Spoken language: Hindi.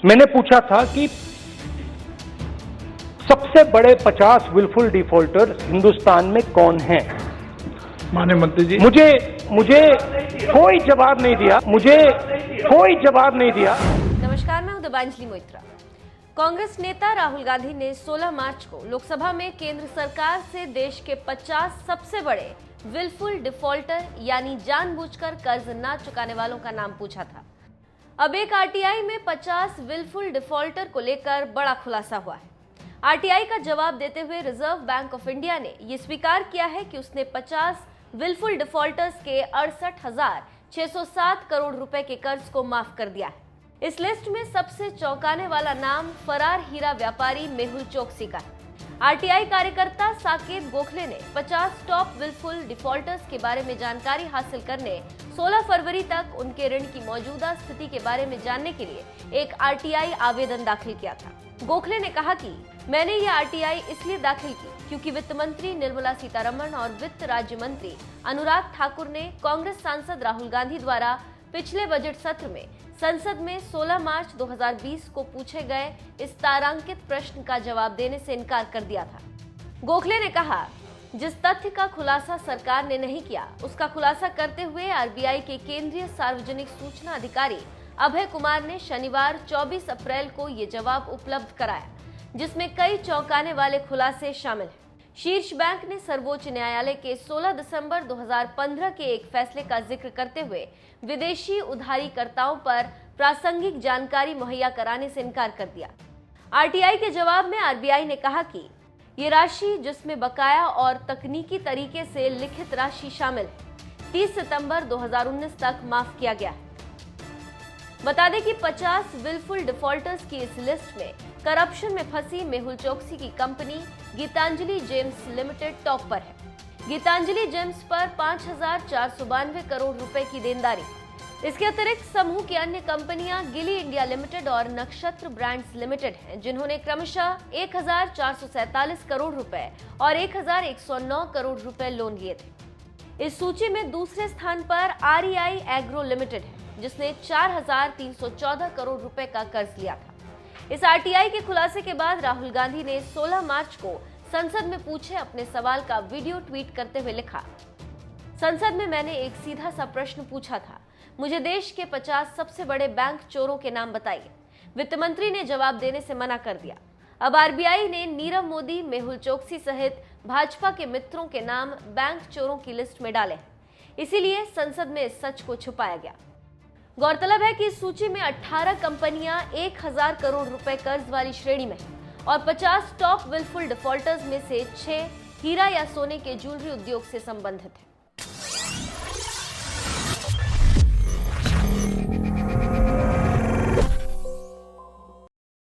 मैंने पूछा था कि सबसे बड़े 50 विलफुल डिफॉल्टर्स हिंदुस्तान में कौन हैं? माननीय मंत्री जी, मुझे कोई जवाब नहीं दिया। नमस्कार, मैं हूं दिबांजलि मोइत्रा। कांग्रेस नेता राहुल गांधी ने 16 मार्च को लोकसभा में केंद्र सरकार से देश के 50 सबसे बड़े विलफुल डिफॉल्टर यानी जानबूझकर कर्ज ना चुकाने वालों का नाम पूछा था। अब एक आरटीआई में 50 विलफुल डिफॉल्टर को लेकर बड़ा खुलासा हुआ है। आरटीआई का जवाब देते हुए रिजर्व बैंक ऑफ इंडिया ने यह स्वीकार किया है कि उसने 50 विलफुल डिफॉल्टर्स के 68,607 करोड़ रुपए के कर्ज को माफ कर दिया है। इस लिस्ट में सबसे चौंकाने वाला नाम फरार हीरा व्यापारी मेहुल चोकसी का है। आरटीआई कार्यकर्ता साकेत गोखले ने 50 टॉप विलफुल डिफॉल्टर्स के बारे में जानकारी हासिल करने 16 फरवरी तक उनके ऋण की मौजूदा स्थिति के बारे में जानने के लिए एक आरटीआई आवेदन दाखिल किया था। गोखले ने कहा कि मैंने ये आरटीआई इसलिए दाखिल की क्योंकि वित्त मंत्री निर्मला सीतारमण और वित्त राज्य मंत्री अनुराग ठाकुर ने कांग्रेस सांसद राहुल गांधी द्वारा पिछले बजट सत्र में संसद में 16 मार्च 2020 को पूछे गए इस तारांकित प्रश्न का जवाब देने से इनकार कर दिया था। गोखले ने कहा, जिस तथ्य का खुलासा सरकार ने नहीं किया उसका खुलासा करते हुए आरबीआई के केंद्रीय सार्वजनिक सूचना अधिकारी अभय कुमार ने शनिवार 24 अप्रैल को ये जवाब उपलब्ध कराया, जिसमें कई चौंकाने वाले खुलासे शामिल हैं। शीर्ष बैंक ने सर्वोच्च न्यायालय के 16 दिसंबर 2015 के एक फैसले का जिक्र करते हुए विदेशी उधारीकर्ताओं पर प्रासंगिक जानकारी मुहैया कराने से इनकार कर दिया। आरटीआई के जवाब में आरबीआई ने कहा कि ये राशि, जिसमें बकाया और तकनीकी तरीके से लिखित राशि शामिल है, 30 सितंबर 2019 तक माफ किया गया है। बता दें कि 50 विलफुल डिफॉल्टर्स की इस लिस्ट में करप्शन में फंसी मेहुल चोकसी की company Gitanjali gems limited top पर है। गीतांजलि जेम्स पर 5,492 करोड़ रुपए की देनदारी। इसके अतिरिक्त समूह की अन्य कंपनियां गिली इंडिया लिमिटेड और नक्षत्र ब्रांड्स लिमिटेड हैं, जिन्होंने क्रमशः 1,447 करोड़ रुपए और 1,109 करोड़ रुपए लोन लिए थे। इस सूची में दूसरे स्थान पर आरईआई एग्रो लिमिटेड है, जिसने 4,314 करोड़ रुपए का कर्ज लिया था। इस आरटीआई के खुलासे के बाद राहुल गांधी ने 16 मार्च को संसद में पूछे अपने सवाल का वीडियो ट्वीट करते हुए लिखा, संसद में मैंने एक सीधा सा प्रश्न पूछा था, मुझे देश के 50 सबसे बड़े बैंक चोरों के नाम बताइए। वित्त मंत्री ने जवाब देने से मना कर दिया। अब आरबीआई ने नीरव मोदी, मेहुल चोकसी सहित भाजपा के मित्रों के नाम बैंक चोरों की लिस्ट में डाले हैं, इसीलिए संसद में इस सच को छुपाया गया। गौरतलब है कि इस सूची में 18 कंपनियां 1,000 करोड़ रुपए कर्ज वाली श्रेणी में हैं और 50 टॉप विलफुल डिफॉल्टर्स में से 6 हीरा या सोने के ज्वेलरी उद्योग से संबंधित हैं।